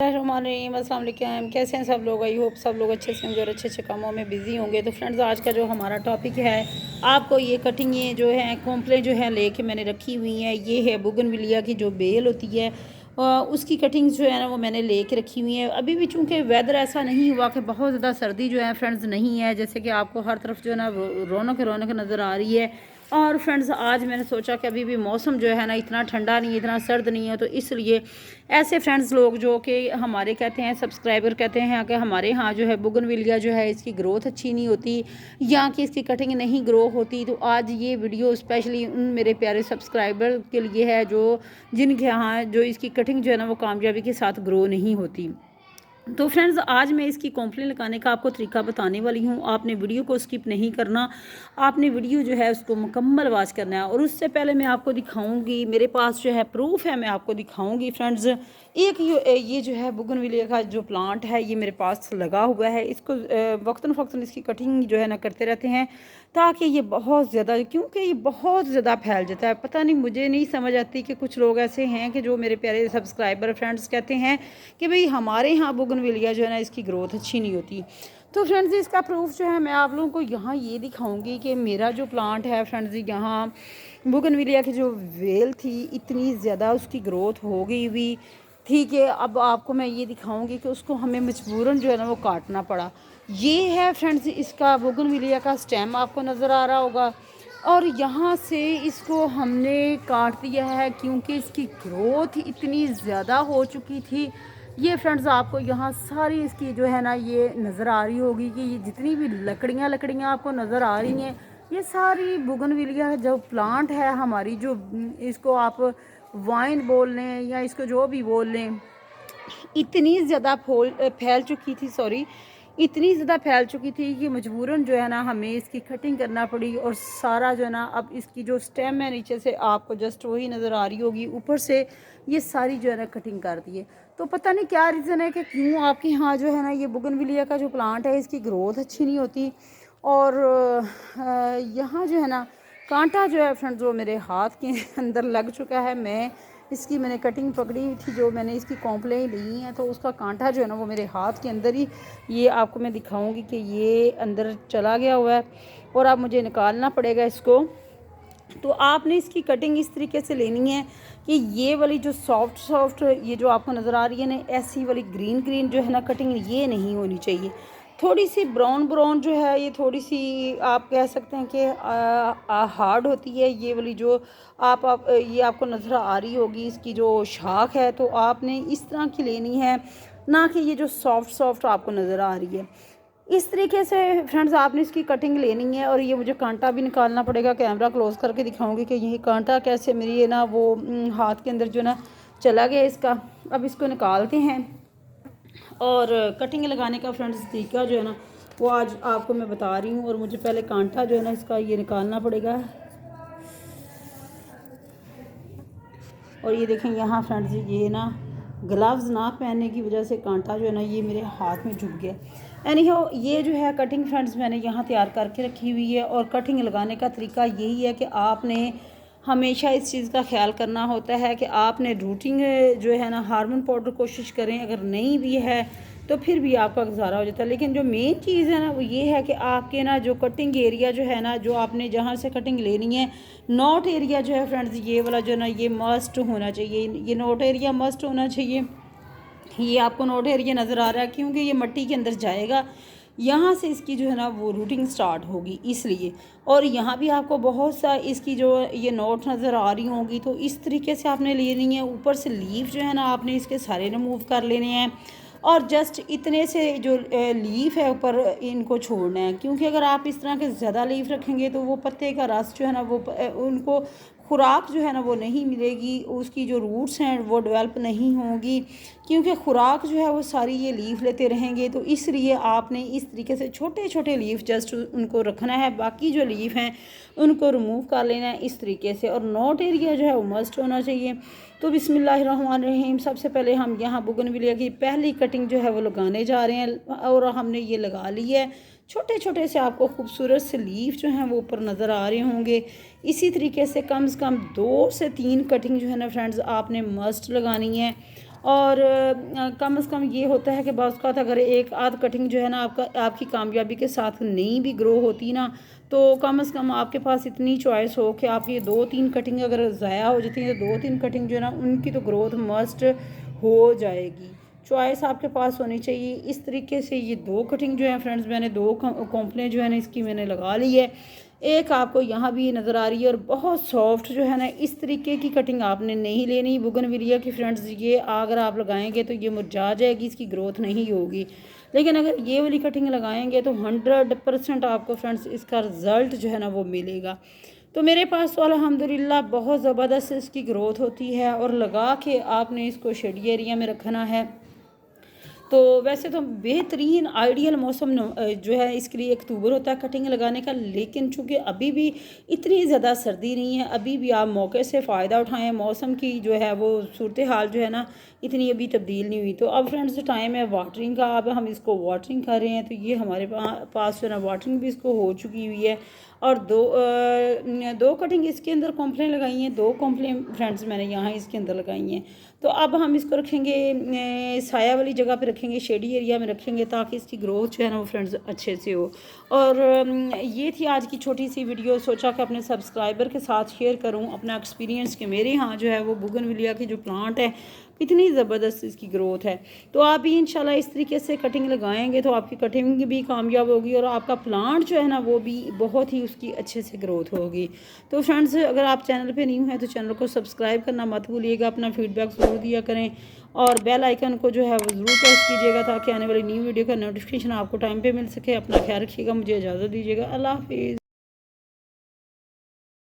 अस्सलाम वालेकुम। कैसे हैं सब लोग? आई होप सब लोग अच्छे से होंगे और अच्छे अच्छे कामों में बिज़ी होंगे। तो फ्रेंड्स, आज का जो हमारा टॉपिक है, आपको ये कटिंग ये जो है कॉम्प्लेट जो है लेके मैंने रखी हुई है। ये है बुगनविलिया की जो बेल होती है, उसकी कटिंग्स जो है ना वो मैंने लेके रखी हुई है। अभी भी चूँकि वेदर ऐसा नहीं हुआ कि बहुत ज़्यादा सर्दी जो है फ्रेंड्स नहीं है, जैसे कि आपको हर तरफ जो है ना रौनक रौनक नज़र आ रही है। और फ्रेंड्स, आज मैंने सोचा कि अभी भी मौसम जो है ना इतना ठंडा नहीं है, इतना सर्द नहीं है, तो इसलिए ऐसे फ्रेंड्स लोग जो कि हमारे कहते हैं सब्सक्राइबर कहते हैं कि हमारे यहाँ जो है बुगनविलिया जो है इसकी ग्रोथ अच्छी नहीं होती या कि इसकी कटिंग नहीं ग्रो होती, तो आज ये वीडियो स्पेशली उन मेरे प्यारे सब्सक्राइबर के लिए है जो जिनके यहाँ जो इसकी कटिंग जो है ना वो कामयाबी के साथ ग्रो नहीं होती। तो फ्रेंड्स, आज मैं इसकी कॉम्प्लेन लगाने का आपको तरीका बताने वाली हूँ। आपने वीडियो को स्किप नहीं करना, आपने वीडियो जो है उसको मुकम्मल वॉच करना है। और उससे पहले मैं आपको दिखाऊंगी, मेरे पास जो है प्रूफ है, मैं आपको दिखाऊंगी फ्रेंड्स। एक ये जो है बुगनविलिया का जो प्लांट है ये मेरे पास लगा हुआ है। इसको वक्तन फ़क्तन इसकी कटिंग जो है ना करते रहते हैं ताकि ये बहुत ज़्यादा, क्योंकि ये बहुत ज़्यादा फैल जाता है। पता नहीं, मुझे नहीं समझ आती कि कुछ लोग ऐसे हैं कि जो मेरे प्यारे सब्सक्राइबर फ्रेंड्स कहते हैं कि भाई हमारे यहाँ बुगनविलिया जो है ना इसकी ग्रोथ अच्छी नहीं होती। तो फ्रेंड्स, इसका प्रूफ जो है मैं आप लोगों को यहाँ ये दिखाऊंगी कि मेरा जो प्लांट है फ्रेंड्स, यहाँ बुगनविलिया की जो वेल थी इतनी ज़्यादा उसकी ग्रोथ हो गई हुई। ठीक है, अब आपको मैं ये दिखाऊंगी कि उसको हमें मजबूरन जो है ना वो काटना पड़ा। ये है फ्रेंड्स इसका बुगनविलिया का स्टेम, आपको नज़र आ रहा होगा। और यहाँ से इसको हमने काट दिया है क्योंकि इसकी ग्रोथ इतनी ज़्यादा हो चुकी थी। ये फ्रेंड्स, आपको यहाँ सारी इसकी जो है ना ये नज़र आ रही होगी कि ये जितनी भी लकड़ियाँ आपको नज़र आ रही हैं, ये सारी बुगनविलिया जो प्लांट है हमारी, जो इसको आप वाइन बोल लें या इसको जो भी बोल लें, इतनी ज़्यादा फैल चुकी थी, सॉरी, इतनी ज़्यादा फैल चुकी थी कि मजबूरन जो है ना हमें इसकी कटिंग करना पड़ी। और सारा जो है ना, अब इसकी जो स्टेम है नीचे से आपको जस्ट वही नज़र आ रही होगी, ऊपर से ये सारी जो है ना कटिंग कर दी है। तो पता नहीं क्या रीज़न है कि क्यों आपके यहाँ जो है ना ये बुगनविलिया का जो प्लांट है इसकी ग्रोथ अच्छी नहीं होती। और यहाँ जो है ना कांटा जो है फ्रेंड्स वो मेरे हाथ के अंदर लग चुका है। मैंने कटिंग पकड़ी हुई थी, जो मैंने इसकी कॉम्प्लेन ली है, तो उसका कांटा जो है ना वो मेरे हाथ के अंदर ही, ये आपको मैं दिखाऊंगी कि ये अंदर चला गया हुआ है और अब मुझे निकालना पड़ेगा इसको। तो आपने इसकी कटिंग इस तरीके से लेनी है कि ये वाली जो सॉफ्ट ये जो आपको नज़र आ रही है ना, ऐसी वाली ग्रीन जो है ना कटिंग, ये नहीं होनी चाहिए। थोड़ी सी ब्राउन जो है, ये थोड़ी सी आप कह सकते हैं कि हार्ड होती है। ये वाली जो आप ये आपको नज़र आ रही होगी इसकी जो शाख है, तो आपने इस तरह की लेनी है, ना कि ये जो सॉफ्ट आपको नज़र आ रही है। इस तरीके से फ्रेंड्स आपने इसकी कटिंग लेनी है। और ये मुझे कांटा भी निकालना पड़ेगा, कैमरा क्लोज करके दिखाऊंगी कि ये कांटा कैसे मेरी ना वो हाथ के अंदर जो ना चला गया इसका। अब इसको निकालते हैं और कटिंग लगाने का फ्रेंड्स तरीका जो है ना वो आज आपको मैं बता रही हूँ। और मुझे पहले कांटा जो है ना इसका ये निकालना पड़ेगा। और ये देखें यहाँ फ्रेंड्स, ये ना ग्लव्स ना पहनने की वजह से कांटा जो है ना ये मेरे हाथ में झुक गया। एनीहाउ, ये जो है कटिंग फ्रेंड्स मैंने यहाँ तैयार करके रखी हुई है। और कटिंग लगाने का तरीका यही है कि आपने हमेशा इस चीज़ का ख्याल करना होता है कि आपने रूटिंग जो है ना हार्मोन पाउडर कोशिश करें, अगर नहीं भी है तो फिर भी आपका गुजारा हो जाता है। लेकिन जो मेन चीज़ है ना वो ये है कि आपके ना जो कटिंग एरिया जो है ना, जो आपने जहाँ से कटिंग लेनी है, नोट एरिया जो है फ्रेंड्स, ये वाला जो है ना ये मस्ट होना चाहिए। ये नोट एरिया मस्ट होना चाहिए। ये आपको नोट एरिया नज़र आ रहा है क्योंकि ये मिट्टी के अंदर जाएगा, यहाँ से इसकी जो है ना वो रूटिंग स्टार्ट होगी इसलिए। और यहाँ भी आपको बहुत सा इसकी जो ये नोट नज़र आ रही होंगी, तो इस तरीके से आपने लेनी है। ऊपर से लीफ जो है ना आपने इसके सारे रिमूव कर लेने हैं और जस्ट इतने से जो लीफ है ऊपर इनको छोड़ना है, क्योंकि अगर आप इस तरह के ज़्यादा लीफ रखेंगे तो वो पत्ते का रस जो है ना वो उनको खुराक जो है ना वो नहीं मिलेगी, उसकी जो रूट्स हैं वो डेवलप नहीं होंगी, क्योंकि खुराक जो है वो सारी ये लीफ लेते रहेंगे। तो इसलिए आपने इस तरीके से छोटे छोटे लीफ जस्ट उनको रखना है, बाकी जो लीफ हैं उनको रिमूव कर लेना है इस तरीके से। और नोट एरिया जो है वो मस्ट होना चाहिए। तो बिस्मिल्लाहिर्रहमानिर्रहीम, सबसे पहले हम यहाँ बुगनविलिया की पहली कटिंग जो है वो लगाने जा रहे हैं। और हमने ये लगा ली है। छोटे छोटे से आपको खूबसूरत से लीफ जो हैं वो ऊपर नज़र आ रहे होंगे। इसी तरीके से कम 2 से 3 कटिंग जो है ना फ्रेंड्स आपने मस्ट लगानी है। और कम से कम ये होता है कि बाज़ औक़ात अगर एक आध कटिंग जो है ना आपकी कामयाबी के साथ नहीं भी ग्रो होती ना, तो कम से कम आपके पास इतनी चॉइस हो कि आप ये 2-3 कटिंग अगर ज़ाया हो जाती हैं तो 2-3 कटिंग जो है ना उनकी तो ग्रोथ मस्ट हो जाएगी। चॉइस आपके पास होनी चाहिए। इस तरीके से ये 2 कटिंग जो है फ्रेंड्स, मैंने 2 कॉम्प्लें जो है ना इसकी मैंने लगा ली है। एक आपको यहाँ भी नज़र आ रही है और बहुत सॉफ्ट जो है ना, इस तरीके की कटिंग आपने नहीं लेनी बुगनविलिया की फ्रेंड्स। ये अगर आप लगाएंगे तो ये मुरझा जाएगी, इसकी ग्रोथ नहीं होगी। लेकिन अगर ये वाली कटिंग लगाएंगे तो 100% आपको फ्रेंड्स इसका रिज़ल्ट जो है ना वो मिलेगा। तो मेरे पास तो अल्हम्दुलिल्लाह बहुत ज़बरदस्त इसकी ग्रोथ होती है। और लगा के आपने इसको शेडी एरिया में रखना है। तो वैसे तो बेहतरीन आइडियल मौसम जो है इसके लिए अक्टूबर होता है कटिंग लगाने का, लेकिन चूँकि अभी भी इतनी ज़्यादा सर्दी नहीं है, अभी भी आप मौके से फ़ायदा उठाएं। मौसम की जो है वो सूरत हाल जो है ना इतनी अभी तब्दील नहीं हुई। तो अब फ्रेंड्स टाइम है वाटरिंग का, अब हम इसको वाटरिंग कर रहे हैं। तो ये हमारे पास जो है ना वाटरिंग भी इसको हो चुकी हुई है। और दो कटिंग इसके अंदर कॉम्प्लें लगाई हैं, 2 कॉम्प्लें फ्रेंड्स मैंने यहाँ इसके अंदर लगाई हैं। तो अब हम इसको रखेंगे साया वाली जगह पे रखेंगे, शेडी एरिया में रखेंगे, ताकि इसकी ग्रोथ जो है ना वो फ्रेंड्स अच्छे से हो। और ये थी आज की छोटी सी वीडियो। सोचा कि अपने सब्सक्राइबर के साथ शेयर करूं अपना एक्सपीरियंस कि मेरे यहाँ जो है वो बुगनविलिया की जो प्लांट है इतनी ज़बरदस्त इसकी ग्रोथ है। तो आप भी इंशाल्लाह इस तरीके से कटिंग लगाएंगे तो आपकी कटिंग भी कामयाब होगी और आपका प्लांट जो है ना वो भी बहुत ही उसकी अच्छे से ग्रोथ होगी। तो फ्रेंड्स अगर आप चैनल पे न्यू हैं तो चैनल को सब्सक्राइब करना मत भूलिएगा, अपना फीडबैक ज़रूर दिया करें और बेल आइकन को जो है वो ज़रूर प्रेस कीजिएगा ताकि आने वाली न्यू वीडियो का नोटिफिकेशन आपको टाइम पर मिल सके। अपना ख्याल रखिएगा, मुझे इजाज़त दीजिएगा। अल्लाह हाफिज़।